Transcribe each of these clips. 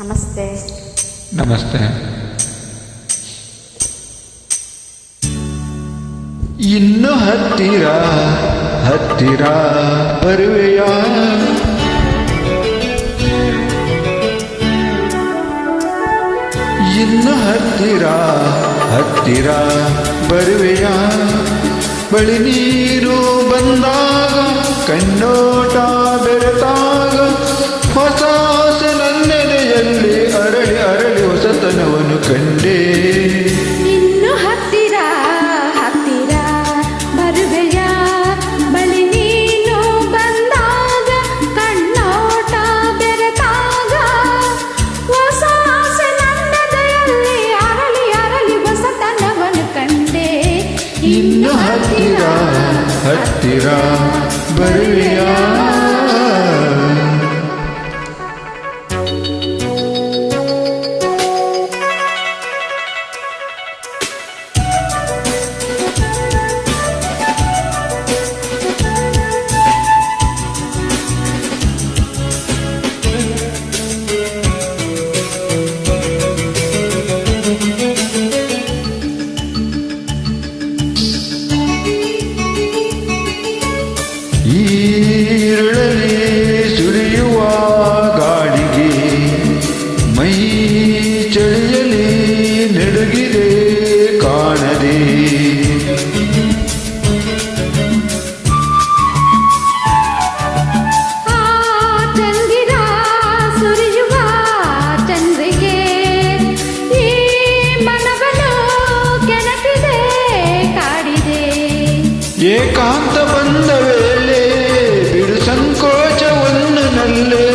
ನಮಸ್ತೆ. ನಮಸ್ತೆ. ಇನ್ನು ಹತ್ತಿರ ಹತ್ತಿರ ಬರುವೆಯ, ಇನ್ನು ಹತ್ತಿರ ಹತ್ತಿರ ಬರುವೆಯ, ಬಳಿ ನೀರು ಬಂದಾಗ ಕಣ್ಣೋಟ ಬೆರೆತಾಗ ಹೊಸ ಹೊಸ ನನ್ನೆದೆಯಲ್ಲಿ ಅರಳಿ ಅರಳಿ ಹೊಸತನವನ್ನು ಕಂಡೇ. ಇನ್ನು ಹತ್ತಿರ ಹತ್ತಿರ ಬರುವೆಯ, ಬಳಿ ನೀನು ಬಂದಾಗ ಕಣ್ಣೋಟ ಬೆರೆತಾಗ ಹೊಸ ಆಸೆ ನನ್ನದೆಯಲ್ಲಿ ಅರಳಿ ಅರಳಿ ಹೊಸತನವನ್ನು ಕಂಡೆ. ಇನ್ನು ಹತ್ತಿರ ಹತ್ತಿರ ಬರುವೆಯ. ಈರುಳಲಿ ಸುರಿಯುವ ಗಾಳಿಗೆ ಮೈ ಚಳಿಯಲಿ ನಡುಗಿದೆ ಕಾಣದೆ. ಚಂದಿರ ಸುರಿಯುವ ಚಂದ್ರಿಕೆ ಈ ಮನವನ್ನು ಕೆಣಕಿದೆ ಕಾಡಿದೆ. ಏಕಾಂತ ಬಂದ ವೇಳೆ ಬಿಡು ಸಂಕೋಚವನ್ನು ನಲ್ಲೆ,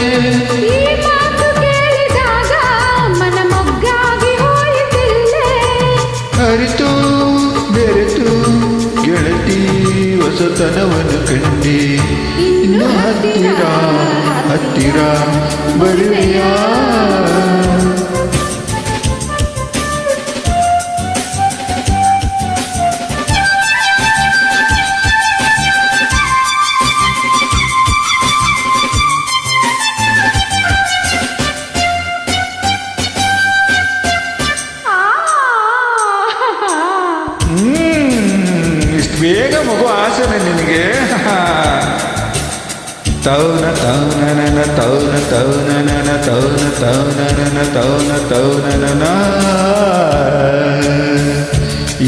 ಈ ಮಾತು ಕೇಳಿದಾಗ ಮನ ಮೊಗ್ಗಾಗಿ ಹೋಯಿತಿಲ್ಲೇ. ಅರಿತು ಬೆರೆತು ಗೆಳತಿ ಹೊಸತನವನ್ನು ಕಂಡೆ. ಇನ್ನು ಹತ್ತಿರ ಹತ್ತಿರ ಬರುವೆಯ. ಇಷ್ಟು ಬೇಗ ಮಗು ಆಸೆನೆ ನಿನಗೆ. ತೌನ ತೌನನ ತೌನ ತೌನನ ತೌನ ತೌನನ ತೌನ ತೌನನ.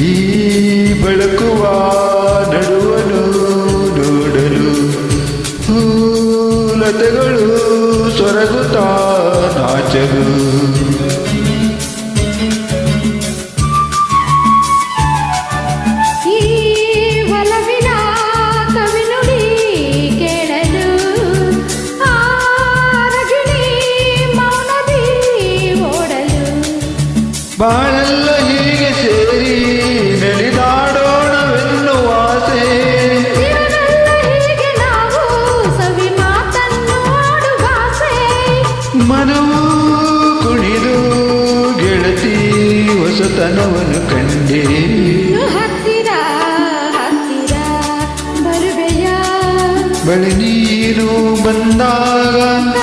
ಈ ಬೆಳಕುವ ನಡುವನು ನೋಡಲು ಹೂಲತೆಗಳು ಸೊರಗುತ್ತಾ ನಾಚಲು. ಈ ಒಲವಿನ ಕವಿನುಡಿ ಕೇಳಲು ಆರಗಿಣಿ ಮೌನದಿ ಓಡಲು. ಬಾಳೆಲ್ಲ ಹೀಗೆ ಸೇರಿ ನಲಿದಾಡೋಣವೆನ್ನುವ ಆಸೆ, ಜೀವನೆಲ್ಲ ಹೀಗೆ ನಾವು ಸವಿ ಮಾತನ್ನು ಆಡುವಾಸೆ. ಮನವು ಕುಣಿದು ಗೆಳತಿ ಹೊಸತನವನ್ನು ಕಂಡೆ. ಇನ್ನು ಹತ್ತಿರ ಹತ್ತಿರ ಬರುವೆಯ, ಬಳಿ ನೀರು ಬಂದಾಗ